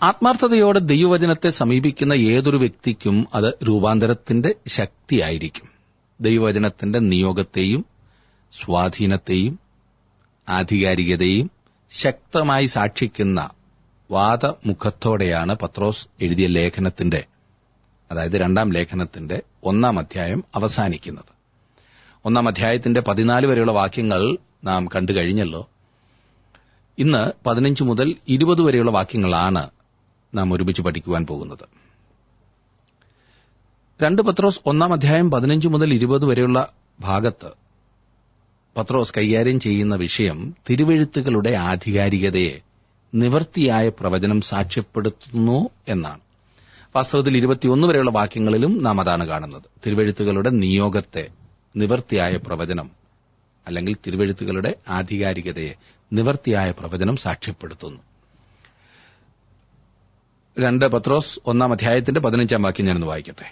ആത്മാർത്ഥതയോടെ ദൈവവചനത്തെ സമീപിക്കുന്ന ഏതൊരു വ്യക്തിക്കും അത് രൂപാന്തരത്തിന്റെ ശക്തിയായിരിക്കും. ദൈവവചനത്തിന്റെ നിയോഗത്തെയും സ്വാധീനത്തെയും ആധികാരികതയും ശക്തമായി സാക്ഷിക്കുന്ന വാദമുഖത്തോടെയാണ് പത്രോസ് എഴുതിയ ലേഖനത്തിന്റെ, അതായത് 2-ാം ലേഖനത്തിന്റെ 1-ാം അധ്യായം അവസാനിക്കുന്നത്. 1-ാം അധ്യായത്തിന്റെ 14 വരെയുള്ള വാക്യങ്ങൾ നാം കണ്ടു കഴിഞ്ഞല്ലോ. ഇന്ന് 15 മുതൽ 20 വരെയുള്ള വാക്യങ്ങളാണ് നാം ഒരുമിച്ച് പഠിക്കുവാൻ പോകുന്നത്. 2 പത്രോസ് 1-ാം അധ്യായം 15 മുതൽ 20 വരെയുള്ള ഭാഗത്ത് പത്രോസ് കൈകാര്യം ചെയ്യുന്ന വിഷയം തിരുവെഴുത്തുകളുടെ ആധികാരികതയെ നിവൃത്തിയായ പ്രവചനം സാക്ഷ്യപ്പെടുത്തുന്നു എന്നാണ്. വാസ്തവത്തിൽ 21 വരെയുള്ള വാക്യങ്ങളിലും നാം അതാണ് കാണുന്നത്. തിരുവെഴുത്തുകളുടെ നിയോഗത്തെ നിവൃത്തിയായ പ്രവചനം, അല്ലെങ്കിൽ തിരുവെഴുത്തുകളുടെ ആധികാരികതയെ നിവൃത്തിയായ പ്രവചനം സാക്ഷ്യപ്പെടുത്തുന്നു. 2 പത്രോസ് 1-ാം അധ്യായത്തിന്റെ 15-ാം വാക്യം ഞാനൊന്ന് വായിക്കട്ടെ.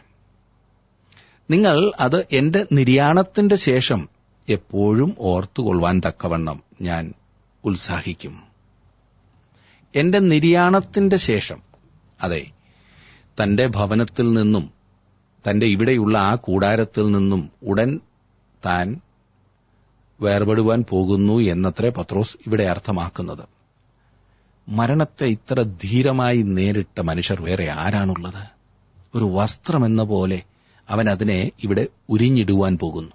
നിങ്ങൾ അത് എന്റെ നിര്യാണത്തിന്റെ ശേഷം എപ്പോഴും ഓർത്തുകൊള്ളുവാൻ തക്കവണ്ണം ഞാൻ ഉത്സാഹിക്കും. എന്റെ നിര്യാണത്തിന്റെ ശേഷം, അതെ, തന്റെ ഭവനത്തിൽ നിന്നും, തന്റെ ഇവിടെയുള്ള ആ കൂടാരത്തിൽ നിന്നും ഉടൻ താൻ വേർപെടുവാൻ പോകുന്നു എന്നത്രേ പത്രോസ് ഇവിടെ അർത്ഥമാക്കുന്നത്. മരണത്തെ ഇത്ര ധീരമായി നേരിട്ട മനുഷ്യർ വേറെ ആരാണുള്ളത്? ഒരു വസ്ത്രമെന്ന പോലെ അവൻ അതിനെ ഇവിടെ ഉരിഞ്ഞിടുവാൻ പോകുന്നു.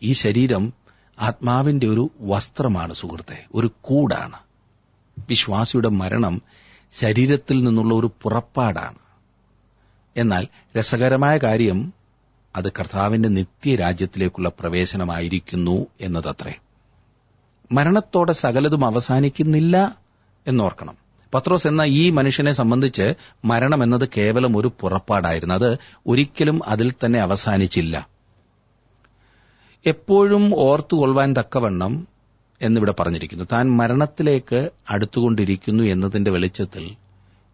ഈ ശരീരം ആത്മാവിന്റെ ഒരു വസ്ത്രമാണ് സുഹൃത്തെ, ഒരു കൂടാണ്. വിശ്വാസിയുടെ മരണം ശരീരത്തിൽ നിന്നുള്ള ഒരു പുറപ്പാടാണ്. എന്നാൽ രസകരമായ കാര്യം, അത് കർത്താവിന്റെ നിത്യരാജ്യത്തിലേക്കുള്ള പ്രവേശനമായിരിക്കുന്നു എന്നതത്രേ. മരണത്തോടെ സകലതും അവസാനിക്കുന്നില്ല എന്നോർക്കണം. പത്രോസ് എന്ന ഈ മനുഷ്യനെ സംബന്ധിച്ച് മരണം എന്നത് കേവലം ഒരു പുറപ്പാടായിരുന്നു. അത് ഒരിക്കലും അതിൽ തന്നെ അവസാനിച്ചില്ല. എപ്പോഴും ഓർത്തുകൊള്ളുവാൻ തക്കവണ്ണം എന്നിവിടെ പറഞ്ഞിരിക്കുന്നു. താൻ മരണത്തിലേക്ക് അടുത്തുകൊണ്ടിരിക്കുന്നു എന്നതിന്റെ വെളിച്ചത്തിൽ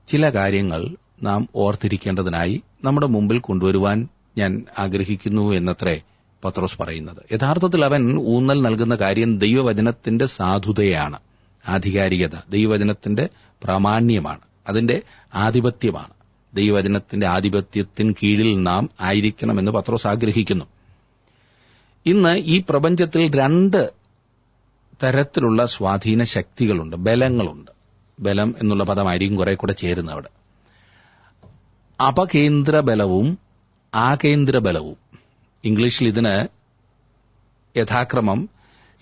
ചില കാര്യങ്ങൾ നാം ഓർത്തിരിക്കേണ്ടതിനായി നമ്മുടെ മുമ്പിൽ കൊണ്ടുവരുവാൻ ഞാൻ ആഗ്രഹിക്കുന്നു എന്നത്രേ പത്രോസ് പറയുന്നത്. യഥാർത്ഥത്തിൽ അവൻ ഊന്നൽ നൽകുന്ന കാര്യം ദൈവവചനത്തിന്റെ സാധുതയാണ്, ആധികാരികത, ദൈവവചനത്തിന്റെ പ്രാമാണ്യമാണ്, അതിന്റെ ആധിപത്യമാണ്. ദൈവവചനത്തിന്റെ ആധിപത്യത്തിന് കീഴിൽ നാം ആയിരിക്കണമെന്ന് പത്രോസ് ആഗ്രഹിക്കുന്നു. ഇന്ന് ഈ പ്രപഞ്ചത്തിൽ 2 തരത്തിലുള്ള സ്വാധീന ശക്തികളുണ്ട്, ബലങ്ങളുണ്ട്. ബലം എന്നുള്ള പദമായിരിക്കും കുറെ കൂടെ ചേരുന്നത് അവിടെ. അപകേന്ദ്ര ബലവും ആകേന്ദ്ര ബലവും. ഇംഗ്ലീഷിൽ ഇതിന് യഥാക്രമം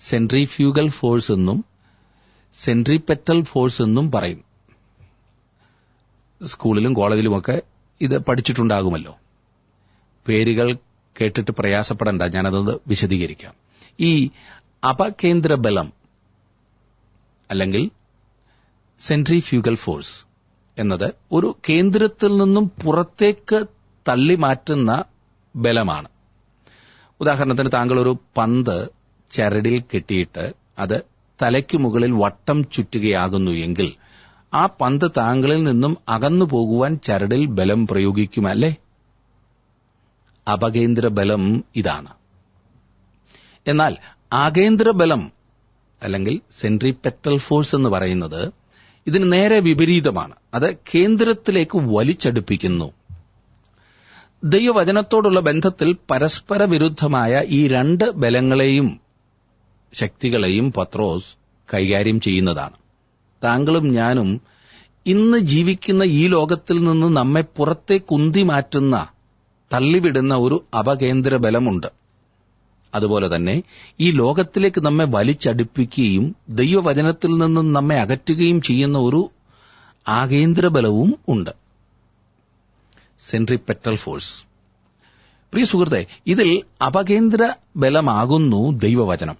സെൻട്രിഫ്യൂഗൽ ഫോഴ്സ് എന്നും സെൻട്രിപെറ്റൽ ഫോഴ്സ് എന്നും പറയും. സ്കൂളിലും കോളേജിലുമൊക്കെ ഇത് പഠിച്ചിട്ടുണ്ടാകുമല്ലോ. പേരുകൾ കേട്ടിട്ട് പ്രയാസപ്പെടേണ്ട, ഞാനത് വിശദീകരിക്കാം. ഈ അപകേന്ദ്ര ബലം അല്ലെങ്കിൽ സെൻട്രിഫ്യൂഗൽ ഫോഴ്സ് എന്നത് ഒരു കേന്ദ്രത്തിൽ നിന്നും പുറത്തേക്ക് തള്ളിമാറ്റുന്ന ബലമാണ്. ഉദാഹരണത്തിന്, താങ്കൾ ഒരു പന്ത് ചരടിൽ കെട്ടിയിട്ട് അത് തലയ്ക്കു മുകളിൽ വട്ടം ചുറ്റുകയാകുന്നു എങ്കിൽ ആ പന്ത് താങ്കളിൽ നിന്നും അകന്നു പോകുവാൻ ചരടിൽ ബലം പ്രയോഗിക്കുമല്ലേ? അപകേന്ദ്ര ബലം ഇതാണ്. എന്നാൽ ആകേന്ദ്ര ബലം അല്ലെങ്കിൽ സെൻട്രിപെറ്റൽ ഫോഴ്സ് എന്ന് പറയുന്നത് ഇതിന് നേരെ വിപരീതമാണ്. അത് കേന്ദ്രത്തിലേക്ക് വലിച്ചടുപ്പിക്കുന്നു. ദൈവവചനത്തോടുള്ള ബന്ധത്തിൽ പരസ്പര വിരുദ്ധമായ ഈ 2 ബലങ്ങളെയും ശക്തികളെയും പത്രോസ് കൈകാര്യം ചെയ്യുന്നതാണ്. താങ്കളും ഞാനും ഇന്ന് ജീവിക്കുന്ന ഈ ലോകത്തിൽ നിന്ന് നമ്മെ പുറത്തേക്ക് ഉന്തി മാറ്റുന്ന, തള്ളിവിടുന്ന ഒരു അപകേന്ദ്ര ബലമുണ്ട്. അതുപോലെ തന്നെ ഈ ലോകത്തിലേക്ക് നമ്മെ വലിച്ചടുപ്പിക്കുകയും ദൈവവചനത്തിൽ നിന്നും നമ്മെ അകറ്റുകയും ചെയ്യുന്ന ഒരു ആകേന്ദ്ര ബലവും ഉണ്ട്, സെൻട്രിപെറ്റൽ ഫോഴ്സ്. പ്രിയ സുഹൃത്തെ, ഇതിൽ അപകേന്ദ്ര ബലമാകുന്നു ദൈവവചനം.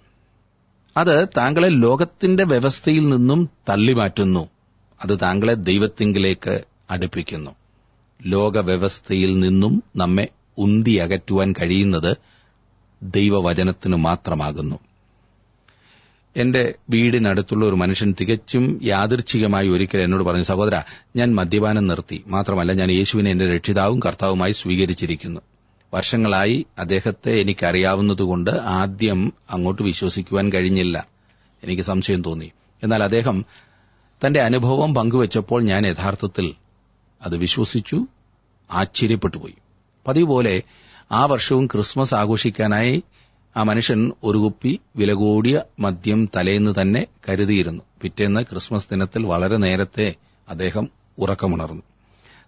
അത് താങ്കളെ ലോകത്തിന്റെ വ്യവസ്ഥയിൽ നിന്നും തള്ളിമാറ്റുന്നു. അത് താങ്കളെ ദൈവത്തിങ്കിലേക്ക് അടുപ്പിക്കുന്നു. ലോകവ്യവസ്ഥയിൽ നിന്നും നമ്മെ ഉന്തി അകറ്റുവാൻ കഴിയുന്നത് ദൈവവചനത്തിനു മാത്രമാകുന്നു. എന്റെ വീടിനടുത്തുള്ള ഒരു മനുഷ്യൻ തികച്ചും യാദൃച്ഛികമായി ഒരിക്കൽ എന്നോട് പറഞ്ഞു, സഹോദര, ഞാൻ മദ്യപാനം നിർത്തി. മാത്രമല്ല, ഞാൻ യേശുവിനെ എന്റെ രക്ഷിതാവും കർത്താവുമായി സ്വീകരിച്ചിരിക്കുന്നു. വർഷങ്ങളായി അദ്ദേഹത്തെ എനിക്കറിയാവുന്നതുകൊണ്ട് ആദ്യം അങ്ങോട്ട് വിശ്വസിക്കുവാൻ കഴിഞ്ഞില്ല. എനിക്ക് സംശയം തോന്നി. എന്നാൽ അദ്ദേഹം തന്റെ അനുഭവം പങ്കുവച്ചപ്പോൾ ഞാൻ യഥാർത്ഥത്തിൽ അത് വിശ്വസിച്ചു, ആശ്ചര്യപ്പെട്ടുപോയി. പതിവ് പോലെ ആ വർഷവും ക്രിസ്മസ് ആഘോഷിക്കാനായി ആ മനുഷ്യൻ ഒരു കുപ്പി വില കൂടിയ മദ്യം തലേന്ന് തന്നെ കരുതിയിരുന്നു. പിറ്റേന്ന് ക്രിസ്മസ് ദിനത്തിൽ വളരെ നേരത്തെ അദ്ദേഹം ഉറക്കമുണർന്നു.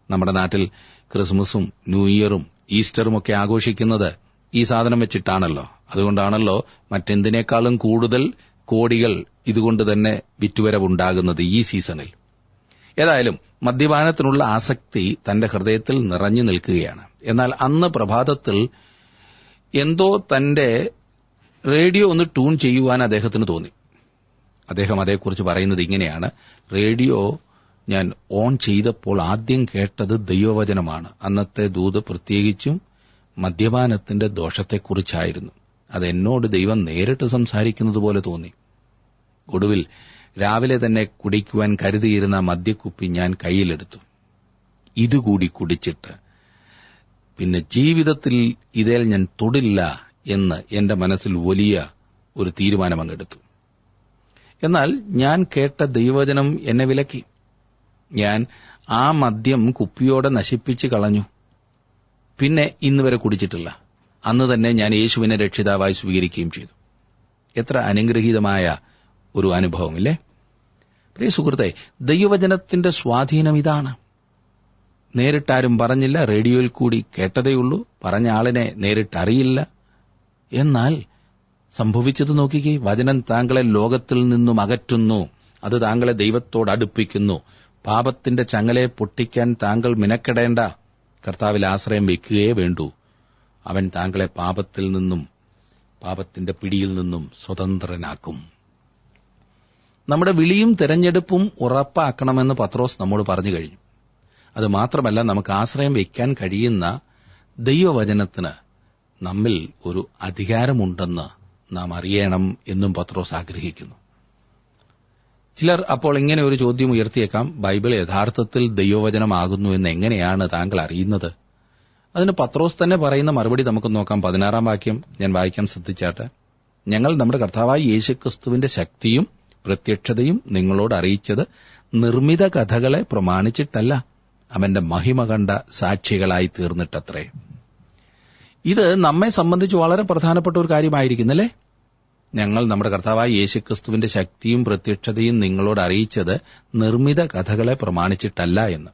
നമ്മുടെ നാട്ടിൽ ക്രിസ്മസും ന്യൂ ഇയറും ഈസ്റ്ററുമൊക്കെ ആഘോഷിക്കുന്നത് ഈ സാധനം വെച്ചിട്ടാണല്ലോ. അതുകൊണ്ടാണല്ലോ മറ്റെന്തിനേക്കാളും കൂടുതൽ കോടികൾ ഇതുകൊണ്ട് തന്നെ വിറ്റുവരവുണ്ടാകുന്നത് ഈ സീസണിൽ. ഏതായാലും മദ്യപാനത്തിനുള്ള ആസക്തി തന്റെ ഹൃദയത്തിൽ നിറഞ്ഞു നിൽക്കുകയാണ്. എന്നാൽ അന്ന് പ്രഭാതത്തിൽ എന്തോ തന്റെ റേഡിയോ ഒന്ന് ട്യൂൺ ചെയ്യുവാൻ അദ്ദേഹത്തിന് തോന്നി. അദ്ദേഹം അതേക്കുറിച്ച് പറയുന്നത് ഇങ്ങനെയാണ്: റേഡിയോ ഞാൻ ഓൺ ചെയ്തപ്പോൾ ആദ്യം കേട്ടത് ദൈവവചനമാണ്. അന്നത്തെ ദൂത് പ്രത്യേകിച്ചും മദ്യപാനത്തിന്റെ ദോഷത്തെക്കുറിച്ചായിരുന്നു. അതെന്നോട് ദൈവം നേരിട്ട് സംസാരിക്കുന്നത് പോലെ തോന്നി. ഒടുവിൽ രാവിലെ തന്നെ കുടിക്കുവാൻ കരുതിയിരുന്ന മദ്യക്കുപ്പി ഞാൻ കൈയിലെടുത്തു. ഇതുകൂടി കുടിച്ചിട്ട് പിന്നെ ജീവിതത്തിൽ ഇതേൽ ഞാൻ തൊടില്ല എന്ന് എന്റെ മനസ്സിൽ വലിയ ഒരു തീരുമാനമങ്ങെടുത്തു. എന്നാൽ ഞാൻ കേട്ട ദൈവവചനം എന്നെ വിലക്കി. ഞാൻ ആ മദ്യം കുപ്പിയോടെ നശിപ്പിച്ചു കളഞ്ഞു. പിന്നെ ഇന്നുവരെ കുടിച്ചിട്ടില്ല. അന്ന് തന്നെ ഞാൻ യേശുവിനെ രക്ഷിതാവായി സ്വീകരിക്കുകയും ചെയ്തു. എത്ര അനുഗ്രഹീതമായ ഒരു അനുഭവമില്ലേ? പ്രിയ സുഹൃത്തെ, ദൈവവചനത്തിന്റെ സ്വാധീനം ഇതാണ്. നേരിട്ടാരും പറഞ്ഞില്ല, റേഡിയോയിൽ കൂടി കേട്ടതേയുള്ളൂ, പറഞ്ഞ ആളിനെ നേരിട്ടറിയില്ല. എന്നാൽ സംഭവിച്ചത് നോക്കിക്കേ. വചനം താങ്കളെ ലോകത്തിൽ നിന്നും അകറ്റുന്നു. അത് താങ്കളെ ദൈവത്തോട് അടുപ്പിക്കുന്നു. പാപത്തിന്റെ ചങ്ങലയെ പൊട്ടിക്കാൻ താങ്കൾ മിനക്കെടേണ്ട. കർത്താവിൽ ആശ്രയം വയ്ക്കുകയേ വേണ്ടൂ. അവൻ താങ്കളെ പാപത്തിൽ നിന്നും പാപത്തിന്റെ പിടിയിൽ നിന്നും സ്വതന്ത്രനാക്കും. നമ്മുടെ വിളിയും തെരഞ്ഞെടുപ്പും ഉറപ്പാക്കണമെന്ന് പത്രോസ് നമ്മോട് പറഞ്ഞു കഴിഞ്ഞു. അത് മാത്രമല്ല, നമുക്ക് ആശ്രയം വയ്ക്കാൻ കഴിയുന്ന ദൈവവചനത്തിന് നമ്മിൽ ഒരു അധികാരമുണ്ടെന്ന് നാം അറിയണം എന്നും പത്രോസ് ആഗ്രഹിക്കുന്നു. ചിലർ അപ്പോൾ ഇങ്ങനെ ഒരു ചോദ്യം ഉയർത്തിയേക്കാം: ബൈബിൾ യഥാർത്ഥത്തിൽ ദൈവവചനമാകുന്നു എന്ന് എങ്ങനെയാണ് താങ്കൾ അറിയുന്നത്? അതിന് പത്രോസ് തന്നെ പറയുന്ന മറുപടി നമുക്ക് നോക്കാം. 16-ാം വാക്യം ഞാൻ വായിക്കാൻ ശ്രദ്ധിച്ചാട്ടെ. ഞങ്ങൾ നമ്മുടെ കർത്താവായ യേശുക്രിസ്തുവിന്റെ ശക്തിയും പ്രത്യക്ഷതയും നിങ്ങളോട് അറിയിച്ചത് നിർമ്മിത കഥകളെ പ്രമാണിച്ചിട്ടല്ല, അവന്റെ മഹിമ കണ്ട സാക്ഷികളായി തീർന്നിട്ടത്രേ. ഇത് നമ്മെ സംബന്ധിച്ച് വളരെ പ്രധാനപ്പെട്ട ഒരു കാര്യമായിരിക്കുന്നല്ലേ? ഞങ്ങൾ നമ്മുടെ കർത്താവായ യേശുക്രിസ്തുവിന്റെ ശക്തിയും പ്രത്യക്ഷതയും നിങ്ങളോട് അറിയിച്ചത് നിർമ്മിത കഥകളെ പ്രമാണിച്ചിട്ടല്ല എന്ന്.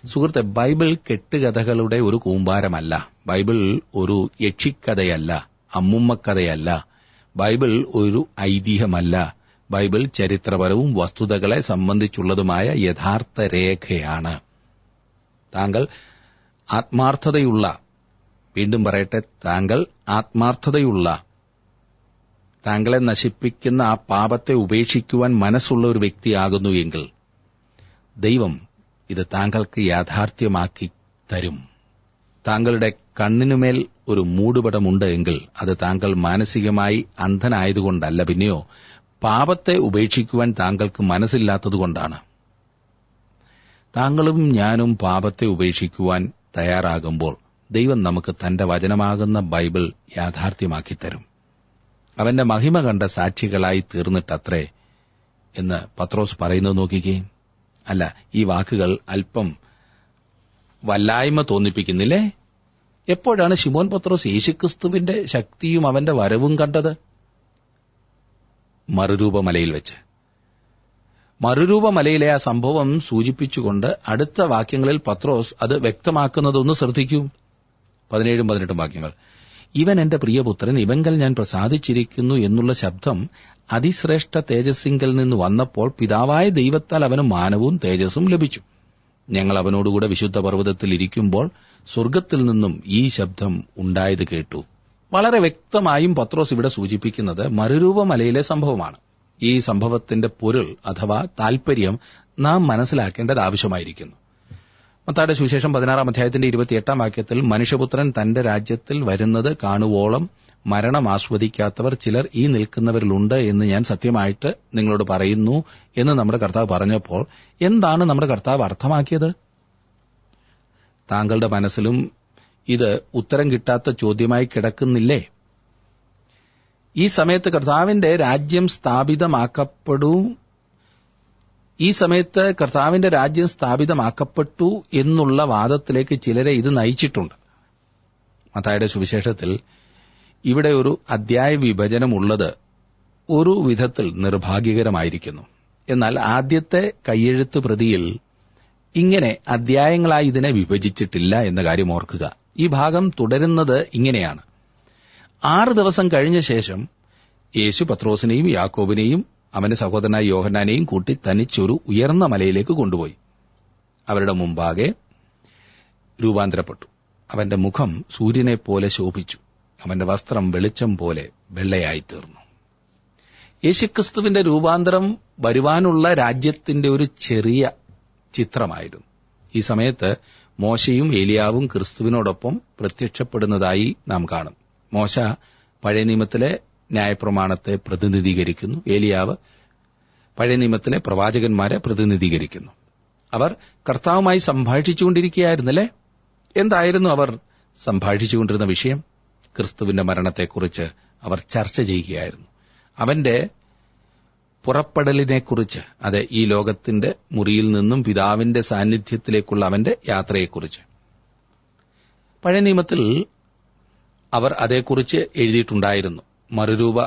സുഹൃത്തെ, ബൈബിൾ കെട്ടുകഥകളുടെ ഒരു കൂമ്പാരമല്ല. ബൈബിൾ ഒരു യക്ഷിക്കഥയല്ല, അമ്മുമ്മക്കഥയല്ല. ബൈബിൾ ഒരു ഐതിഹ്യമല്ല. ബൈബിൾ ചരിത്രപരവും വസ്തുതകളെ സംബന്ധിച്ചുള്ളതുമായ യഥാർത്ഥ രേഖയാണ്. താങ്കൾ ആത്മാർത്ഥതയുള്ള, വീണ്ടും പറയട്ടെ, താങ്കൾ ആത്മാർത്ഥതയുള്ള, താങ്കളെ നശിപ്പിക്കുന്ന ആ പാപത്തെ ഉപേക്ഷിക്കുവാൻ മനസ്സുള്ള ഒരു വ്യക്തിയാകുന്നു എങ്കിൽ ദൈവം ഇത് താങ്കൾക്ക് യാഥാർത്ഥ്യമാക്കി തരും. താങ്കളുടെ കണ്ണിനുമേൽ ഒരു മൂടുപടമുണ്ട് എങ്കിൽ അത് താങ്കൾ മാനസികമായി അന്ധനായതുകൊണ്ടല്ല, പിന്നെയോ പാപത്തെ ഉപേക്ഷിക്കുവാൻ താങ്കൾക്ക് മനസ്സില്ലാത്തതുകൊണ്ടാണ്. താങ്കളും ഞാനും പാപത്തെ ഉപേക്ഷിക്കുവാൻ തയ്യാറാകുമ്പോൾ ദൈവം നമുക്ക് തന്റെ വചനമാകുന്ന ബൈബിൾ യാഥാർത്ഥ്യമാക്കി തരും. അവന്റെ മഹിമ കണ്ട സാക്ഷികളായി തീർന്നിട്ടത്രേ എന്ന് പത്രോസ് പറയുന്നത് നോക്കിക്കേ. അല്ല, ഈ വാക്കുകൾ അല്പം വല്ലായ്മ തോന്നിപ്പിക്കുന്നില്ലേ? എപ്പോഴാണ് ശിമോൻ പത്രോസ് യേശുക്രിസ്തുവിന്റെ ശക്തിയും അവന്റെ വരവും കണ്ടത്? മറുരൂപമലയിൽ വെച്ച്. മറുരൂപമലയിലെ ആ സംഭവം സൂചിപ്പിച്ചുകൊണ്ട് അടുത്ത വാക്യങ്ങളിൽ പത്രോസ് അത് വ്യക്തമാക്കുന്നതൊന്ന് ശ്രദ്ധിക്കൂ. 17-18 വാക്യങ്ങൾ. ഇവൻ എന്റെ പ്രിയപുത്രൻ, ഇവങ്കൽ ഞാൻ പ്രസാദിച്ചിരിക്കുന്നു എന്നുള്ള ശബ്ദം അതിശ്രേഷ്ഠ തേജസ്സിങ്കൽ നിന്ന് വന്നപ്പോൾ പിതാവായ ദൈവത്താൽ അവന് മാനവും തേജസ്സും ലഭിച്ചു. ഞങ്ങൾ അവനോടുകൂടെ വിശുദ്ധ പർവ്വതത്തിൽ ഇരിക്കുമ്പോൾ സ്വർഗ്ഗത്തിൽ നിന്നും ഈ ശബ്ദം ഉണ്ടായത് കേട്ടു. വളരെ വ്യക്തമായും പത്രോസ് ഇവിടെ സൂചിപ്പിക്കുന്നത് മറുരൂപമലയിലെ സംഭവമാണ്. ഈ സംഭവത്തിന്റെ പൊരുൾ അഥവാ താൽപര്യം നാം മനസ്സിലാക്കേണ്ടത് ആവശ്യമായിരിക്കുന്നു. മത്തായിയുടെ സുവിശേഷം 16-ാം അധ്യായത്തിന്റെ 28-ാം വാക്യത്തിൽ മനുഷ്യപുത്രൻ തന്റെ രാജ്യത്തിൽ വരുന്നത് കാണുവോളം മരണം ആസ്വദിക്കാത്തവർ ചിലർ ഈ നിൽക്കുന്നവരിലുണ്ട് എന്ന് ഞാൻ സത്യമായിട്ട് നിങ്ങളോട് പറയുന്നു എന്ന് നമ്മുടെ കർത്താവ് പറഞ്ഞപ്പോൾ എന്താണ് നമ്മുടെ കർത്താവ് അർത്ഥമാക്കിയത്? താങ്കളുടെ മനസ്സിലും ഇത് ഉത്തരം കിട്ടാത്ത ചോദ്യമായി കിടക്കുന്നില്ലേ? ഈ സമയത്ത് കർത്താവിന്റെ രാജ്യം സ്ഥാപിതമാക്കപ്പെട്ടു എന്നുള്ള വാദത്തിലേക്ക് ചിലരെ ഇത് നയിച്ചിട്ടുണ്ട്. മത്തായിയുടെ സുവിശേഷത്തിൽ ഇവിടെ ഒരു അധ്യായ വിഭജനമുള്ളത് ഒരു വിധത്തിൽ നിർഭാഗ്യകരമായിരിക്കുന്നു. എന്നാൽ ആദ്യത്തെ കയ്യെഴുത്ത് പ്രതിയിൽ ഇങ്ങനെ അധ്യായങ്ങളായി ഇതിനെ വിഭജിച്ചിട്ടില്ല എന്ന കാര്യം ഓർക്കുക. ഈ ഭാഗം തുടരുന്നത് ഇങ്ങനെയാണ്: 6 ദിവസം കഴിഞ്ഞ ശേഷം യേശു പത്രോസിനെയും യാക്കോബിനെയും അവന്റെ സഹോദരനായ യോഹന്നാനെയും കൂട്ടി തനിച്ചൊരു ഉയർന്ന മലയിലേക്ക് കൊണ്ടുപോയി. അവരുടെ മുമ്പാകെ രൂപാന്തരപ്പെട്ടു. അവന്റെ മുഖം സൂര്യനെപ്പോലെ ശോഭിച്ചു. അവന്റെ വസ്ത്രം വെളിച്ചം പോലെ വെള്ളയായിത്തീർന്നു. യേശുക്രിസ്തുവിന്റെ രൂപാന്തരം വരുവാനുള്ള രാജ്യത്തിന്റെ ഒരു ചെറിയ ചിത്രമായിരുന്നു. ഈ സമയത്ത് മോശയും ഏലിയാവും ക്രിസ്തുവിനോടൊപ്പം പ്രത്യക്ഷപ്പെടുന്നതായി നാം കാണും. മോശ പഴയ നിയമത്തിലെ ന്യായപ്രമാണത്തെ പ്രതിനിധീകരിക്കുന്നു. ഏലിയാവ് പഴയ നിയമത്തിലെ പ്രവാചകന്മാരെ പ്രതിനിധീകരിക്കുന്നു. അവർ കർത്താവുമായി സംഭാഷിച്ചുകൊണ്ടിരിക്കുകയായിരുന്നല്ലേ? എന്തായിരുന്നു അവർ സംഭാഷിച്ചുകൊണ്ടിരുന്ന വിഷയം? ക്രിസ്തുവിന്റെ മരണത്തെക്കുറിച്ച് അവർ ചർച്ച ചെയ്യുകയായിരുന്നു. അവന്റെ പുറപ്പെടലിനെക്കുറിച്ച്, അത് ഈ ലോകത്തിന്റെ മുറിയിൽ നിന്നും പിതാവിന്റെ സാന്നിധ്യത്തിലേക്കുള്ള അവന്റെ യാത്രയെക്കുറിച്ച്. പഴയ നിയമത്തിൽ അവർ അതേക്കുറിച്ച് എഴുതിയിട്ടുണ്ടായിരുന്നു. മറുരൂപ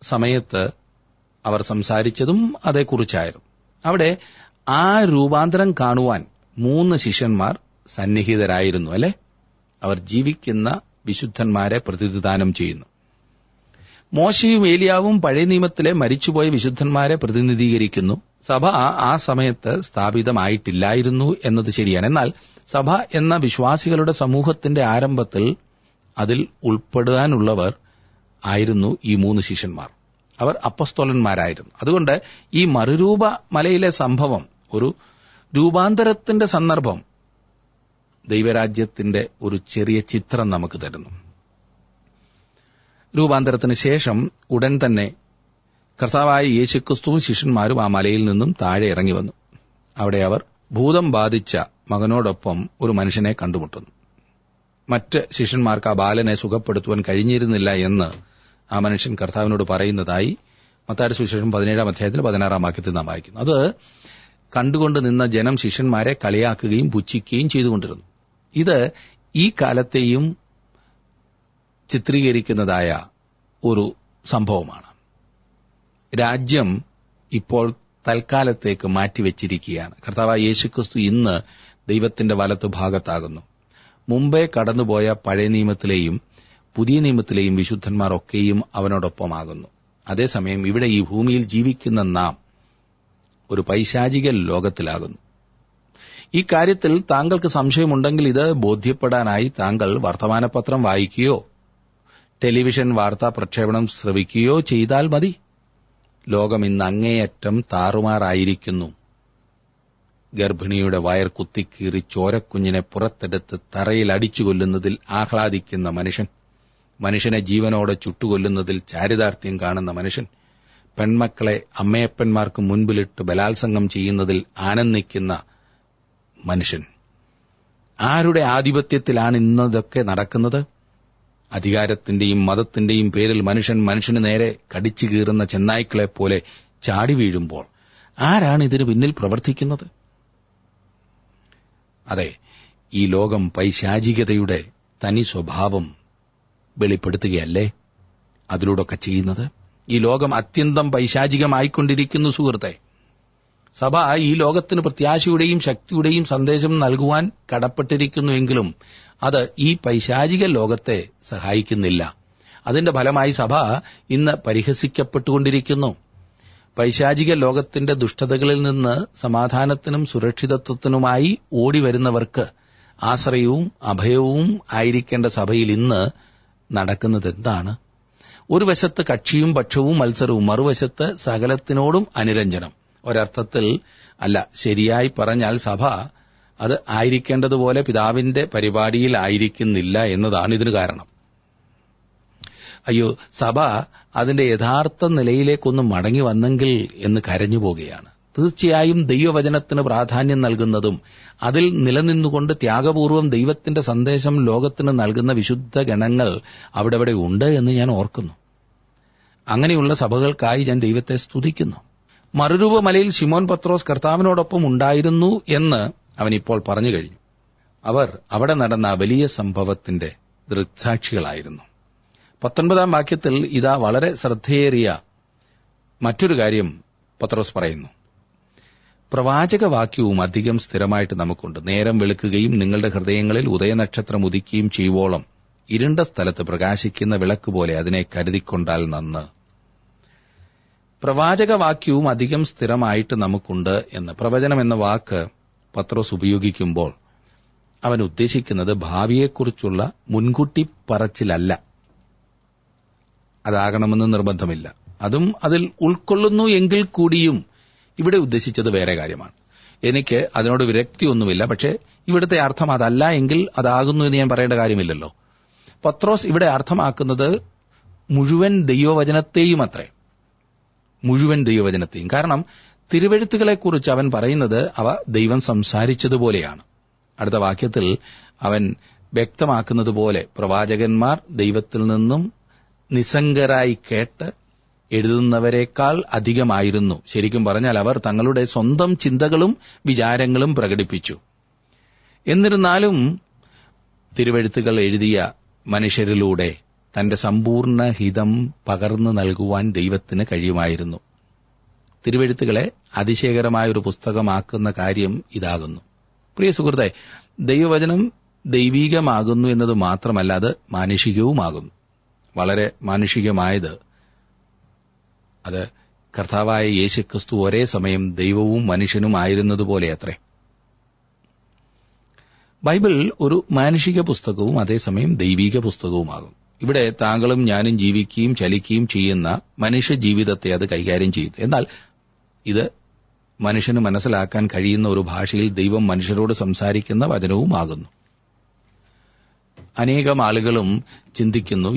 സമയത്ത് അവർ സംസാരിച്ചതും അതേക്കുറിച്ചായിരുന്നു. അവിടെ ആ രൂപാന്തരം കാണുവാൻ 3 ശിഷ്യന്മാർ സന്നിഹിതരായിരുന്നു, അല്ലെ? അവർ ജീവിക്കുന്ന വിശുദ്ധന്മാരെ പ്രതിനിധാനം ചെയ്യുന്നു. മോശയും ഏലിയാവും പഴയ നിയമത്തിലെ മരിച്ചുപോയ വിശുദ്ധന്മാരെ പ്രതിനിധീകരിക്കുന്നു. സഭ ആ സമയത്ത് സ്ഥാപിതമായിട്ടില്ലായിരുന്നു എന്നത് ശരിയാണ്. എന്നാൽ സഭ എന്ന വിശ്വാസികളുടെ സമൂഹത്തിന്റെ ആരംഭത്തിൽ അതിൽ ഉൾപ്പെടാനുള്ളവർ ആയിരുന്നു ഈ 3 ശിഷ്യന്മാർ. അവർ അപ്പസ്തോലന്മാരായിരുന്നു. അതുകൊണ്ട് ഈ മറുരൂപ മലയിലെ സംഭവം ഒരു രൂപാന്തരത്തിന്റെ സന്ദർഭം ദൈവരാജ്യത്തിന്റെ ഒരു ചെറിയ ചിത്രം നമുക്ക് തരുന്നു. രൂപാന്തരത്തിന് ശേഷം ഉടൻ തന്നെ കർത്താവായ യേശുക്രിസ്തുവും ശിഷ്യന്മാരും ആ മലയിൽ നിന്നും താഴെ ഇറങ്ങി വന്നു. അവിടെ അവർ ഭൂതം ബാധിച്ച മകനോടൊപ്പം ഒരു മനുഷ്യനെ കണ്ടുമുട്ടുന്നു. മറ്റ് ശിഷ്യന്മാർക്ക് ആ ബാലനെ സുഖപ്പെടുത്തുവാൻ കഴിഞ്ഞിരുന്നില്ല എന്ന് ആ മനുഷ്യൻ കർത്താവിനോട് പറയുന്നതായി മത്തായിയുടെ സുവിശേഷം 17-ാം അധ്യായത്തിൽ 16-ാം വാക്യത്തിൽ നാം വായിക്കുന്നു. അത് കണ്ടുകൊണ്ട് നിന്ന ജനം ശിഷ്യന്മാരെ കളിയാക്കുകയും പുച്ഛിക്കുകയും ചെയ്തുകൊണ്ടിരുന്നു. ഇത് ഈ കാലത്തെയും ചിത്രീകരിക്കുന്നതായ ഒരു സംഭവമാണ്. രാജ്യം ഇപ്പോൾ തൽക്കാലത്തേക്ക് മാറ്റിവെച്ചിരിക്കുകയാണ്. കർത്താവായ യേശുക്രിസ്തു ഇന്ന് ദൈവത്തിന്റെ വലത്തുഭാഗത്താകുന്നു. മുമ്പേ കടന്നുപോയ പഴയ നിയമത്തിലെയും പുതിയ നിയമത്തിലെയും വിശുദ്ധന്മാർ ഒക്കെയും അവനോടൊപ്പമാകുന്നു. അതേസമയം ഇവിടെ ഈ ഭൂമിയിൽ ജീവിക്കുന്ന നാം ഒരു പൈശാചിക ലോകത്തിലാകുന്നു. ഈ കാര്യത്തിൽ താങ്കൾക്ക് സംശയമുണ്ടെങ്കിൽ ഇത് ബോധ്യപ്പെടാനായി താങ്കൾ വർത്തമാനപത്രം വായിക്കുകയോ ടെലിവിഷൻ വാർത്താ പ്രക്ഷേപണം ശ്രവിക്കുകയോ ചെയ്താൽ മതി. ലോകം ഇന്ന് അങ്ങേയറ്റം താറുമാറായിരിക്കുന്നു. ഗർഭിണിയുടെ വയർ കുത്തിക്കീറി ചോരക്കുഞ്ഞിനെ പുറത്തെടുത്ത് തറയിൽ അടിച്ചു കൊല്ലുന്നതിൽ ആഹ്ലാദിക്കുന്ന മനുഷ്യൻ, മനുഷ്യനെ ജീവനോടെ ചുട്ടുകൊല്ലുന്നതിൽ ചാരിതാർത്ഥ്യം കാണുന്ന മനുഷ്യൻ, പെൺമക്കളെ അമ്മയപ്പന്മാർക്ക് മുൻപിലിട്ട് ബലാത്സംഗം ചെയ്യുന്നതിൽ ആനന്ദിക്കുന്ന മനുഷ്യൻ. ആരുടെ ആധിപത്യത്തിലാണ് ഇന്നതൊക്കെ നടക്കുന്നത്? അധികാരത്തിന്റെയും മതത്തിന്റെയും പേരിൽ മനുഷ്യൻ മനുഷ്യന് നേരെ കടിച്ചു കീറുന്ന ചെന്നായ്ക്കളെപ്പോലെ ചാടി വീഴുമ്പോൾ ആരാണ് ഇതിന് പിന്നിൽ പ്രവർത്തിക്കുന്നത്? അതെ, ഈ ലോകം പൈശാചികതയുടെ തനി സ്വഭാവം വെളിപ്പെടുത്തുകയല്ലേ അതിലൂടെയൊക്കെ ചെയ്യുന്നത്? ഈ ലോകം അത്യന്തം പൈശാചികമായിക്കൊണ്ടിരിക്കുന്നു സുഹൃത്തെ. സഭ ഈ ലോകത്തിന് പ്രത്യാശയുടെയും ശക്തിയുടെയും സന്ദേശം നൽകുവാൻ കടപ്പെട്ടിരിക്കുന്നുവെങ്കിലും അത് ഈ പൈശാചിക ലോകത്തെ സഹായിക്കുന്നില്ല. അതിന്റെ ഫലമായി സഭ ഇന്ന് പരിഹസിക്കപ്പെട്ടുകൊണ്ടിരിക്കുന്നു. പൈശാചിക ലോകത്തിന്റെ ദുഷ്ടതകളിൽ നിന്ന് സമാധാനത്തിനും സുരക്ഷിതത്വത്തിനുമായി ഓടിവരുന്നവർക്ക് ആശ്രയവും അഭയവും ആയിരിക്കേണ്ട സഭയിൽ ഇന്ന് നടക്കുന്നത് എന്താണ്? ഒരു വശത്ത് കക്ഷിയും പക്ഷവും മത്സരവും, മറുവശത്ത് സകലത്തിനോടും അനുരഞ്ജനം. ഒരർത്ഥത്തിൽ അല്ല, ശരിയായി പറഞ്ഞാൽ സഭ അത് ആയിരിക്കേണ്ടതുപോലെ പിതാവിന്റെ പരിപാടിയിൽ ആയിരിക്കുന്നില്ല എന്നതാണ് ഇതിന് കാരണം. അയ്യോ, സഭ അതിന്റെ യഥാർത്ഥ നിലയിലേക്കൊന്ന് മടങ്ങി വന്നെങ്കിൽ എന്ന് കരഞ്ഞു പോകുകയാണ്. തീർച്ചയായും ദൈവവചനത്തിന് പ്രാധാന്യം നൽകുന്നതും അതിൽ നിലനിന്നുകൊണ്ട് ത്യാഗപൂർവം ദൈവത്തിന്റെ സന്ദേശം ലോകത്തിന് നൽകുന്ന വിശുദ്ധ ഗണങ്ങൾ അവിടെ ഉണ്ട് എന്ന് ഞാൻ ഓർക്കുന്നു. അങ്ങനെയുള്ള സഭകൾക്കായി ഞാൻ ദൈവത്തെ സ്തുതിക്കുന്നു. മറുരൂപമലയിൽ ശിമോൻ പത്രോസ് കർത്താവിനോടൊപ്പം ഉണ്ടായിരുന്നു എന്ന് അവനിപ്പോൾ പറഞ്ഞു കഴിഞ്ഞു. അവർ അവിടെ നടന്ന വലിയ സംഭവത്തിന്റെ ദൃക്സാക്ഷികളായിരുന്നു. 19 വാക്യത്തിൽ ഇതാ വളരെ ശ്രദ്ധേറിയ മറ്റൊരു കാര്യം പത്രോസ് പറയുന്നു. പ്രവാചകവാക്യവും അധികം സ്ഥിരമായിട്ട് നമുക്കുണ്ട്. നേരം വെളുക്കുകയും നിങ്ങളുടെ ഹൃദയങ്ങളിൽ ഉദയനക്ഷത്രം ഉദിക്കുകയും ചെയ്യുവോളം ഇരുണ്ട സ്ഥലത്ത് പ്രകാശിക്കുന്ന വിളക്ക് പോലെ അതിനെ കരുതിക്കൊണ്ടാൽ നന്ന്. പ്രവാചകവാക്യവും അധികം സ്ഥിരമായിട്ട് നമുക്കുണ്ട് എന്ന് പ്രവചനം എന്ന വാക്ക് പത്രോസ് ഉപയോഗിക്കുമ്പോൾ അവൻ ഉദ്ദേശിക്കുന്നത് ഭാവിയെക്കുറിച്ചുള്ള മുൻകൂട്ടി പറച്ചിലല്ല. അതാകണമെന്ന് നിർബന്ധമില്ല. അതും അതിൽ ഉൾക്കൊള്ളുന്നു എങ്കിൽ കൂടിയും ഇവിടെ ഉദ്ദേശിച്ചത് വേറെ കാര്യമാണ്. എനിക്ക് അതിനോട് വിരക്തിയൊന്നുമില്ല. പക്ഷേ ഇവിടുത്തെ അർത്ഥം അതല്ല എങ്കിൽ അതാകുന്നു എന്ന് ഞാൻ പറയേണ്ട കാര്യമില്ലല്ലോ. പത്രോസ് ഇവിടെ അർത്ഥമാക്കുന്നത് മുഴുവൻ ദൈവവചനത്തെയും അത്രേ, മുഴുവൻ ദൈവവചനത്തെയും. കാരണം തിരുവെഴുത്തുകളെക്കുറിച്ച് അവൻ പറയുന്നത് അവ ദൈവം സംസാരിച്ചതുപോലെയാണ്. അടുത്ത വാക്യത്തിൽ അവൻ വ്യക്തമാക്കുന്നത് പോലെ പ്രവാചകന്മാർ ദൈവത്തിൽ നിന്നും നിസ്സംഗരായി കേട്ട് എഴുതുന്നവരെക്കാൾ അധികമായിരുന്നു. ശരിക്കും പറഞ്ഞാൽ അവർ തങ്ങളുടെ സ്വന്തം ചിന്തകളും വിചാരങ്ങളും പ്രകടിപ്പിച്ചു. എന്നിരുന്നാലും തിരുവെഴുത്തുകൾ എഴുതിയ മനുഷ്യരിലൂടെ തന്റെ സമ്പൂർണ്ണ ഹിതം പകർന്നു നൽകുവാൻ ദൈവത്തിന് കഴിയുമായിരുന്നു. തിരുവെഴുത്തുകളെ അതിശയകരമായ ഒരു പുസ്തകമാക്കുന്ന കാര്യം ഇതാകുന്നു. പ്രിയ സുഹൃത്തെ, ദൈവവചനം ദൈവീകമാകുന്നു എന്നത് മാത്രമല്ല, അത് മാനുഷികവുമാകുന്നു. വളരെ മാനുഷികമായത് അത് കർത്താവായ യേശുക്രിസ്തു ഒരേ സമയം ദൈവവും മനുഷ്യനും ആയിരുന്നതുപോലെ അത്രേ. ബൈബിൾ ഒരു മാനുഷിക പുസ്തകവും അതേസമയം ദൈവീക പുസ്തകവുമാകും. ഇവിടെ താങ്കളും ഞാനും ജീവിക്കുകയും ചലിക്കുകയും ചെയ്യുന്ന മനുഷ്യ ജീവിതത്തെ അത് കൈകാര്യം ചെയ്യുന്നു. എന്നാൽ ഇത് മനുഷ്യന് മനസ്സിലാക്കാൻ കഴിയുന്ന ഒരു ഭാഷയിൽ ദൈവം മനുഷ്യരോട് സംസാരിക്കുന്ന വചനവുമാകുന്നു. അനേകം ആളുകളും ചിന്തിക്കുന്നു,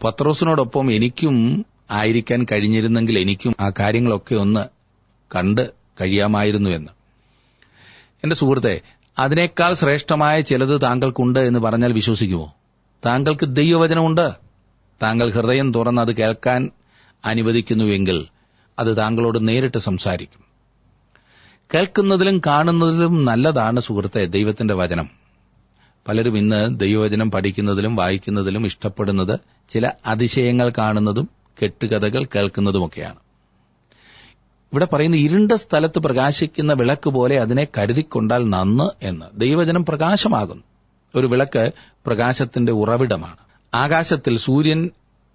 പത്രോസിനോടൊപ്പം എനിക്കും ആയിരിക്കാൻ കഴിഞ്ഞിരുന്നെങ്കിൽ എനിക്കും ആ കാര്യങ്ങളൊക്കെ ഒന്ന് കണ്ട് കഴിയാമായിരുന്നു എന്ന്. എന്റെ സുഹൃത്തെ, അതിനേക്കാൾ ശ്രേഷ്ഠമായ ചിലത് താങ്കൾക്കുണ്ട് എന്ന് പറഞ്ഞാൽ വിശ്വസിക്കുമോ? താങ്കൾക്ക് ദൈവവചനമുണ്ട്. താങ്കൾ ഹൃദയം തുറന്ന് അത് കേൾക്കാൻ അനുവദിക്കുന്നുവെങ്കിൽ അത് താങ്കളോട് നേരിട്ട് സംസാരിക്കും. കേൾക്കുന്നതിലും കാണുന്നതിലും നല്ലതാണ് സുഹൃത്തെ ദൈവത്തിന്റെ വചനം. പലരും ഇന്ന് ദൈവവചനം പഠിക്കുന്നതിലും വായിക്കുന്നതിലും ഇഷ്ടപ്പെടുന്നത് ചില അതിശയങ്ങൾ കാണുന്നതും കെട്ടുകഥകൾ കേൾക്കുന്നതുമൊക്കെയാണ്. ഇവിടെ പറയുന്ന ഇരുണ്ട സ്ഥലത്ത് പ്രകാശിക്കുന്ന വിളക്ക് പോലെ അതിനെ കരുതിക്കൊണ്ടാൽ നന്ന് എന്ന്. ദൈവവചനം പ്രകാശമാകുന്നു. ഒരു വിളക്ക് പ്രകാശത്തിന്റെ ഉറവിടമാണ്. ആകാശത്തിൽ സൂര്യൻ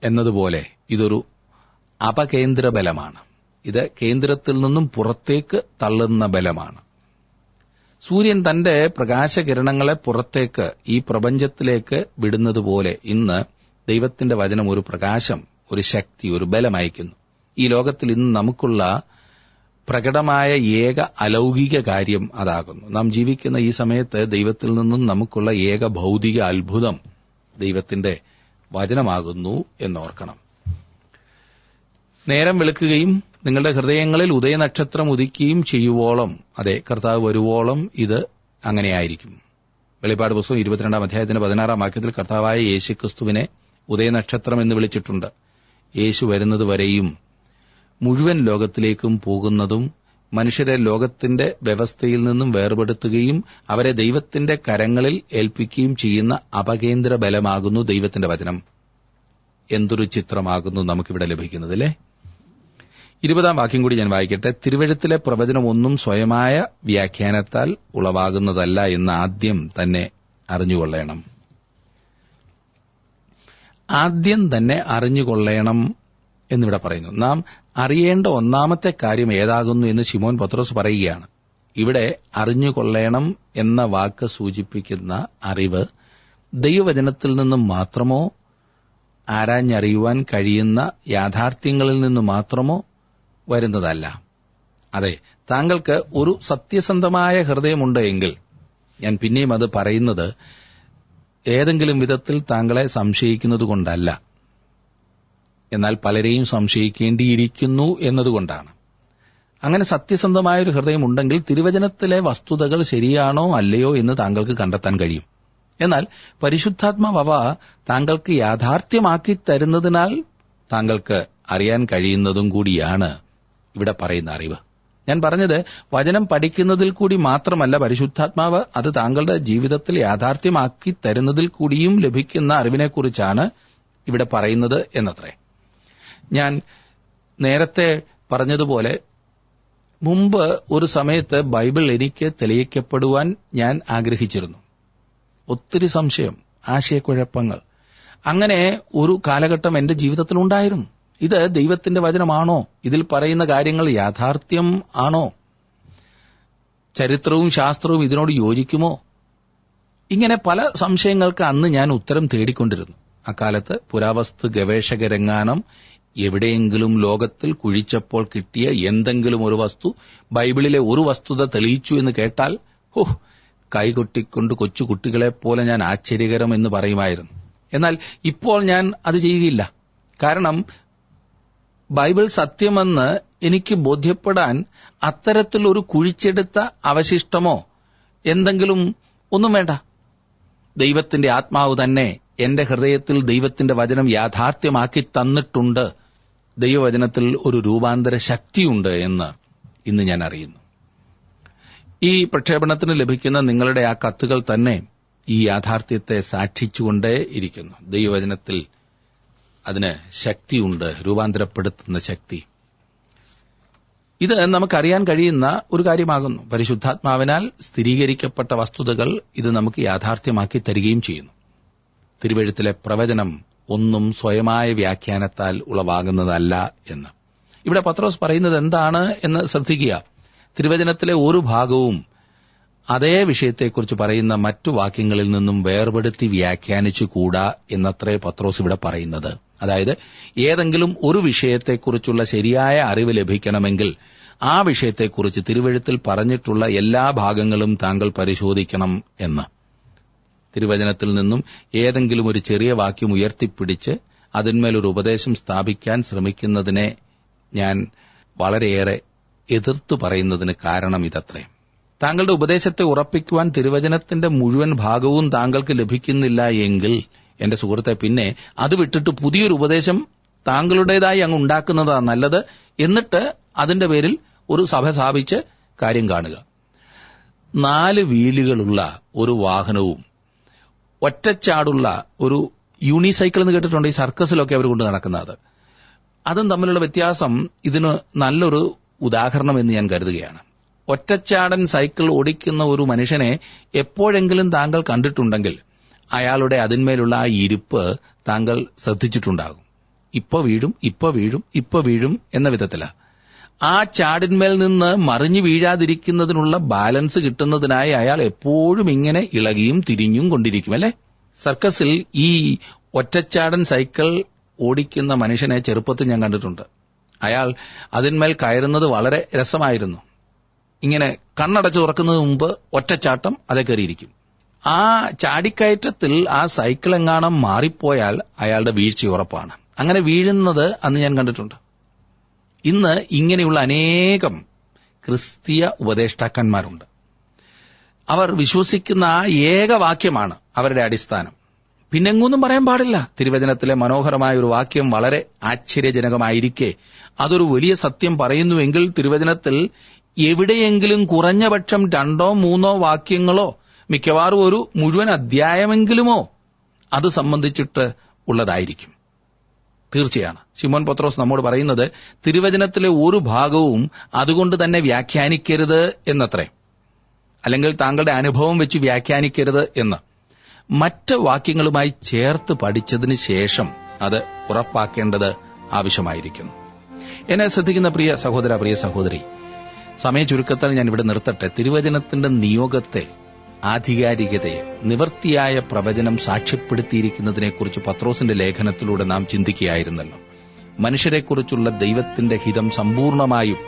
എന്നതുപോലെ ഇതൊരു അപകേന്ദ്ര ബലമാണ്. ഇത് കേന്ദ്രത്തിൽ നിന്നും പുറത്തേക്ക് തള്ളുന്ന ബലമാണ്. സൂര്യൻ തന്റെ പ്രകാശകിരണങ്ങളെ പുറത്തേക്ക് ഈ പ്രപഞ്ചത്തിലേക്ക് വിടുന്നതുപോലെ ഇന്ന് ദൈവത്തിന്റെ വചനം ഒരു പ്രകാശം, ഒരു ശക്തി, ഒരു ബലം അയക്കുന്നു. ഈ ലോകത്തിൽ ഇന്ന് നമുക്കുള്ള പ്രകടമായ ഏക അലൗകിക കാര്യം അതാകുന്നു. നാം ജീവിക്കുന്ന ഈ സമയത്ത് ദൈവത്തിൽ നിന്നും നമുക്കുള്ള ഏക ഭൗതിക അത്ഭുതം ദൈവത്തിന്റെ വചനമാകുന്നു എന്നോർക്കണം. നേരം വെളുക്കുകയും നിങ്ങളുടെ ഹൃദയങ്ങളിൽ ഉദയനക്ഷത്രം ഉദിക്കുകയും ചെയ്യുവോളം, അതെ, കർത്താവ് വരുവോളം ഇത് അങ്ങനെയായിരിക്കും. വെളിപ്പാട് പുസ്തകം 22 അധ്യായത്തിന്റെ 16 വാക്യത്തിൽ കർത്താവായ യേശുക്രിസ്തുവിനെ ഉദയനക്ഷത്രം എന്ന് വിളിച്ചിട്ടുണ്ട്. യേശു വരുന്നതുവരെയും മുഴുവൻ ലോകത്തിലേക്കും പോകുന്നതും മനുഷ്യരെ ലോകത്തിന്റെ വ്യവസ്ഥയിൽ നിന്നും വേർപെടുത്തുകയും അവരെ ദൈവത്തിന്റെ കരങ്ങളിൽ ഏൽപ്പിക്കുകയും ചെയ്യുന്ന അപകേന്ദ്ര ബലമാകുന്നു ദൈവത്തിന്റെ വചനം. എന്തൊരു ചിത്രമാകുന്നു നമുക്കിവിടെ ലഭിക്കുന്നത്, അല്ലേ? 20 വാക്യം കൂടി ഞാൻ വായിക്കട്ടെ. തിരുവെഴുത്തിലെ പ്രവചനം ഒന്നും സ്വയമായ വ്യാഖ്യാനത്താൽ ഉളവാകുന്നതല്ല എന്ന് ആദ്യം തന്നെ അറിഞ്ഞുകൊള്ളണം. ആദ്യം തന്നെ അറിഞ്ഞുകൊള്ളണം എന്നിവിടെ പറയുന്നു. നാം അറിയേണ്ട ഒന്നാമത്തെ കാര്യം ഏതാകുന്നു എന്ന് ശിമോൻ പത്രോസ് പറയുകയാണ്. ഇവിടെ അറിഞ്ഞുകൊള്ളണം എന്ന വാക്ക് സൂചിപ്പിക്കുന്ന അറിവ് ദൈവവചനത്തിൽ നിന്നും മാത്രമോ ആരാഞ്ഞറിയുവാൻ കഴിയുന്ന യാഥാർത്ഥ്യങ്ങളിൽ നിന്ന് മാത്രമോ വരുന്നതല്ല. അതെ, താങ്കൾക്ക് ഒരു സത്യസന്ധമായ ഹൃദയമുണ്ട് എങ്കിൽ, ഞാൻ പിന്നെയും അത് പറയുന്നത് ഏതെങ്കിലും വിധത്തിൽ താങ്കളെ സംശയിക്കുന്നതുകൊണ്ടല്ല, എന്നാൽ പലരെയും സംശയിക്കേണ്ടിയിരിക്കുന്നു എന്നതുകൊണ്ടാണ്. അങ്ങനെ സത്യസന്ധമായൊരു ഹൃദയമുണ്ടെങ്കിൽ തിരുവചനത്തിലെ വസ്തുതകൾ ശരിയാണോ അല്ലയോ എന്ന് താങ്കൾക്ക് കണ്ടെത്താൻ കഴിയും. എന്നാൽ പരിശുദ്ധാത്മാവ് താങ്കൾക്ക് യാഥാർത്ഥ്യമാക്കി തരുന്നതിനാൽ താങ്കൾക്ക് അറിയാൻ കഴിയുന്നതും കൂടിയാണ് ഇവിടെ പറയുന്ന അറിവ്. ഞാൻ പറഞ്ഞത് വചനം പഠിക്കുന്നതിൽ കൂടി മാത്രമല്ല, പരിശുദ്ധാത്മാവ് അത് താങ്കളുടെ ജീവിതത്തിൽ യാഥാർത്ഥ്യമാക്കി തരുന്നതിൽ കൂടിയും ലഭിക്കുന്ന അറിവിനെക്കുറിച്ചാണ് ഇവിടെ പറയുന്നത് എന്നത്രേ. ഞാൻ നേരത്തെ പറഞ്ഞതുപോലെ മുമ്പ് ഒരു സമയത്ത് ബൈബിൾ എനിക്ക് തെളിയിക്കപ്പെടുവാൻ ഞാൻ ആഗ്രഹിച്ചിരുന്നു. ഒത്തിരി സംശയം, ആശയക്കുഴപ്പങ്ങൾ, അങ്ങനെ ഒരു കാലഘട്ടം എന്റെ ജീവിതത്തിലുണ്ടായിരുന്നു. ഇത് ദൈവത്തിന്റെ വചനമാണോ? ഇതിൽ പറയുന്ന കാര്യങ്ങൾ യാഥാർത്ഥ്യം ആണോ? ചരിത്രവും ശാസ്ത്രവും ഇതിനോട് യോജിക്കുമോ? ഇങ്ങനെ പല സംശയങ്ങൾക്ക് അന്ന് ഞാൻ ഉത്തരം തേടിക്കൊണ്ടിരുന്നു. അക്കാലത്ത് പുരാവസ്തു ഗവേഷകരെങ്ങാനും എവിടെയെങ്കിലും ലോകത്തിൽ കുഴിച്ചപ്പോൾ കിട്ടിയ എന്തെങ്കിലും ഒരു വസ്തു ബൈബിളിലെ ഒരു വസ്തുത തെളിയിച്ചു എന്ന് കേട്ടാൽ കൈകൊട്ടിക്കൊണ്ട് കൊച്ചു കുട്ടികളെപ്പോലെ ഞാൻ ആശ്ചര്യകരം എന്ന് പറയുമായിരുന്നു. എന്നാൽ ഇപ്പോൾ ഞാൻ അത് ചെയ്യുകയില്ല. കാരണം ബൈബിൾ സത്യമെന്ന് എനിക്ക് ബോധ്യപ്പെടാൻ അത്തരത്തിലൊരു കുഴിച്ചെടുത്ത അവശിഷ്ടമോ എന്തെങ്കിലും ഒന്നും വേണ്ട. ദൈവത്തിന്റെ ആത്മാവ് തന്നെ എന്റെ ഹൃദയത്തിൽ ദൈവത്തിന്റെ വചനം യാഥാർത്ഥ്യമാക്കി തന്നിട്ടുണ്ട്. ദൈവവചനത്തിൽ ഒരു രൂപാന്തര ശക്തിയുണ്ട് എന്ന് ഇന്ന് ഞാൻ അറിയുന്നു. ഈ പ്രക്ഷേപണത്തിന് ലഭിക്കുന്ന നിങ്ങളുടെ ആ കത്തുകൾ തന്നെ ഈ യാഥാർത്ഥ്യത്തെ സാക്ഷിച്ചുകൊണ്ടേ ഇരിക്കുന്നു. ദൈവവചനത്തിൽ അതിന് ശക്തിയുണ്ട്, രൂപാന്തരപ്പെടുത്തുന്ന ശക്തി. ഇത് നമുക്കറിയാൻ കഴിയുന്ന ഒരു കാര്യമാകുന്നു. പരിശുദ്ധാത്മാവിനാൽ സ്ഥിരീകരിക്കപ്പെട്ട വസ്തുതകൾ ഇത് നമുക്ക് യാഥാർത്ഥ്യമാക്കി തരികയും ചെയ്യുന്നു. തിരുവെഴുത്തിലെ പ്രവചനം ഒന്നും സ്വയമായ വ്യാഖ്യാനത്താൽ ഉളവാകുന്നതല്ല എന്ന് ഇവിടെ പത്രോസ് പറയുന്നത് എന്താണ് എന്ന് ശ്രദ്ധിക്കുക. തിരുവചനത്തിലെ ഒരു ഭാഗവും അതേ വിഷയത്തെക്കുറിച്ച് പറയുന്ന മറ്റു വാക്യങ്ങളിൽ നിന്നും വേർപെടുത്തി വ്യാഖ്യാനിച്ചുകൂടാ എന്നത്രേ പത്രോസ് ഇവിടെ പറയുന്നത്. അതായത് ഏതെങ്കിലും ഒരു വിഷയത്തെക്കുറിച്ചുള്ള ശരിയായ അറിവ് ലഭിക്കണമെങ്കിൽ ആ വിഷയത്തെക്കുറിച്ച് തിരുവെഴുത്തിൽ പറഞ്ഞിട്ടുള്ള എല്ലാ ഭാഗങ്ങളും താങ്കൾ പരിശോധിക്കണം എന്ന്. തിരുവചനത്തിൽ നിന്നും ഏതെങ്കിലും ഒരു ചെറിയ വാക്യം ഉയർത്തിപ്പിടിച്ച് അതിന്മേലൊരു ഉപദേശം സ്ഥാപിക്കാൻ ശ്രമിക്കുന്നതിനെ ഞാൻ വളരെയേറെ എതിർത്തു പറയുന്നതിന് കാരണം ഇതത്രേ. താങ്കളുടെ ഉപദേശത്തെ ഉറപ്പിക്കുവാൻ തിരുവചനത്തിന്റെ മുഴുവൻ ഭാഗവും താങ്കൾക്ക് ലഭിക്കുന്നില്ല എങ്കിൽ എന്റെ സുഹൃത്തെ, പിന്നെ അത് വിട്ടിട്ട് പുതിയൊരു ഉപദേശം താങ്കളുടേതായി അങ്ങ് ഉണ്ടാക്കുന്നതാണ് നല്ലത്. എന്നിട്ട് അതിന്റെ പേരിൽ ഒരു സഭ സ്ഥാപിച്ച് കാര്യം കാണുക. 4 വീലുകളുള്ള ഒരു വാഹനവും ഒറ്റച്ചാടുള്ള ഒരു യൂണിസൈക്കിൾ എന്ന് കേട്ടിട്ടുണ്ട്. ഈ സർക്കസിലൊക്കെ അവർ കൊണ്ട് നടക്കുന്നത്. അതും തമ്മിലുള്ള വ്യത്യാസം ഇതിന് നല്ലൊരു ഉദാഹരണം എന്ന് ഞാൻ കരുതുകയാണ്. ഒറ്റച്ചാടൻ സൈക്കിൾ ഓടിക്കുന്ന ഒരു മനുഷ്യനെ എപ്പോഴെങ്കിലും താങ്കൾ കണ്ടിട്ടുണ്ടെങ്കിൽ അയാളുടെ അതിന്മേലുള്ള ആ ഇരിപ്പ് താങ്കൾ ശ്രദ്ധിച്ചിട്ടുണ്ടാകും. ഇപ്പൊ വീഴും, ഇപ്പൊ വീഴും, ഇപ്പൊ വീഴും എന്ന വിധത്തില് ആ ചാടിന്മേൽ നിന്ന് മറിഞ്ഞു വീഴാതിരിക്കുന്നതിനുള്ള ബാലൻസ് കിട്ടുന്നതിനായി അയാൾ എപ്പോഴും ഇങ്ങനെ ഇളകിയും തിരിഞ്ഞും കൊണ്ടിരിക്കും, അല്ലെ? സർക്കസിൽ ഈ ഒറ്റച്ചാടൻ സൈക്കിൾ ഓടിക്കുന്ന മനുഷ്യനെ ചെറുപ്പത്തിൽ ഞാൻ കണ്ടിട്ടുണ്ട്. അയാൾ അതിന്മേൽ കയറുന്നത് വളരെ രസമായിരുന്നു. ഇങ്ങനെ കണ്ണടച്ച് തുറക്കുന്നതിന് മുമ്പ് ഒറ്റച്ചാട്ടം അതേ കയറിയിരിക്കും. ആ ചാടിക്കയറ്റത്തിൽ ആ സൈക്കിൾ എങ്ങാനും മാറിപ്പോയാൽ അയാളുടെ വീഴ്ച ഉറപ്പാണ്. അങ്ങനെ വീഴുന്നത് അന്ന് ഞാൻ കണ്ടിട്ടുണ്ട്. ഇന്ന് ഇങ്ങനെയുള്ള അനേകം ക്രിസ്തീയ ഉപദേഷ്ടാക്കന്മാരുണ്ട്. അവർ വിശ്വസിക്കുന്ന ആ ഏകവാക്യമാണ് അവരുടെ അടിസ്ഥാനം. പിന്നെങ്ങൊന്നും പറയാൻ പാടില്ല. തിരുവചനത്തിലെ മനോഹരമായ ഒരു വാക്യം വളരെ ആശ്ചര്യജനകമായിരിക്കെ അതൊരു വലിയ സത്യം പറയുന്നുവെങ്കിൽ തിരുവചനത്തിൽ എവിടെയെങ്കിലും കുറഞ്ഞപക്ഷം 2 or 3 വാക്യങ്ങളോ മിക്കവാറും ഒരു മുഴുവൻ അധ്യായമെങ്കിലുമോ അത് സംബന്ധിച്ചിട്ട് ഉള്ളതായിരിക്കും. തീർച്ചയാണ് ശിമോൻ പത്രോസ് നമ്മോട് പറയുന്നത് തിരുവചനത്തിലെ ഒരു ഭാഗവും അതുകൊണ്ട് തന്നെ വ്യാഖ്യാനിക്കരുത് എന്നത്രേ. അല്ലെങ്കിൽ താങ്കളുടെ അനുഭവം വെച്ച് വ്യാഖ്യാനിക്കരുത് എന്ന്. മറ്റ് വാക്യങ്ങളുമായി ചേർത്ത് പഠിച്ചതിന് ശേഷം അത് ഉറപ്പാക്കേണ്ടത് ആവശ്യമായിരിക്കുന്നു. എന്നെ ശ്രദ്ധിക്കുന്ന പ്രിയ സഹോദര, പ്രിയ സഹോദരി, സമയ ചുരുക്കത്താൽ ഞാൻ ഇവിടെ നിർത്തട്ടെ. തിരുവചനത്തിന്റെ നിയോഗത്തെ, ആധികാരികതയെ, നിവൃത്തിയായ പ്രവചനം സാക്ഷ്യപ്പെടുത്തിയിരിക്കുന്നതിനെക്കുറിച്ച് പത്രോസിന്റെ ലേഖനത്തിലൂടെ നാം ചിന്തിക്കുകയായിരുന്നല്ലോ. മനുഷ്യരെക്കുറിച്ചുള്ള ദൈവത്തിന്റെ ഹിതം സമ്പൂർണമായും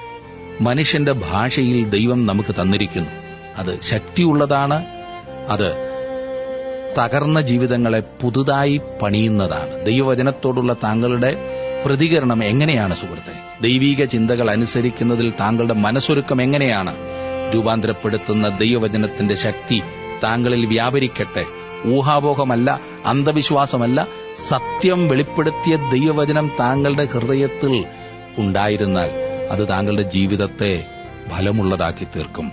മനുഷ്യന്റെ ഭാഷയിൽ ദൈവം നമുക്ക് തന്നിരിക്കുന്നു. അത് ശക്തിയുള്ളതാണ്. അത് തകർന്ന ജീവിതങ്ങളെ പുതുതായി പണിയുന്നതാണ്. ദൈവവചനത്തോടുള്ള താങ്കളുടെ പ്രതികരണം എങ്ങനെയാണ് സുഹൃത്തെ? ദൈവീക ചിന്തകൾ അനുസരിക്കുന്നതിൽ താങ്കളുടെ മനസ്സൊരുക്കം എങ്ങനെയാണ്? രൂപാന്തരപ്പെടുത്തുന്ന ദൈവവചനത്തിന്റെ ശക്തി താങ്കളിൽ വ്യാപരിക്കട്ടെ. ഊഹാപോഹമല്ല, അന്ധവിശ്വാസമല്ല, സത്യം വെളിപ്പെടുത്തിയ ദൈവവചനം താങ്കളുടെ ഹൃദയത്തിൽ ഉണ്ടായിരുന്നാൽ അത് താങ്കളുടെ ജീവിതത്തെ ഫലമുള്ളതാക്കി തീർക്കും.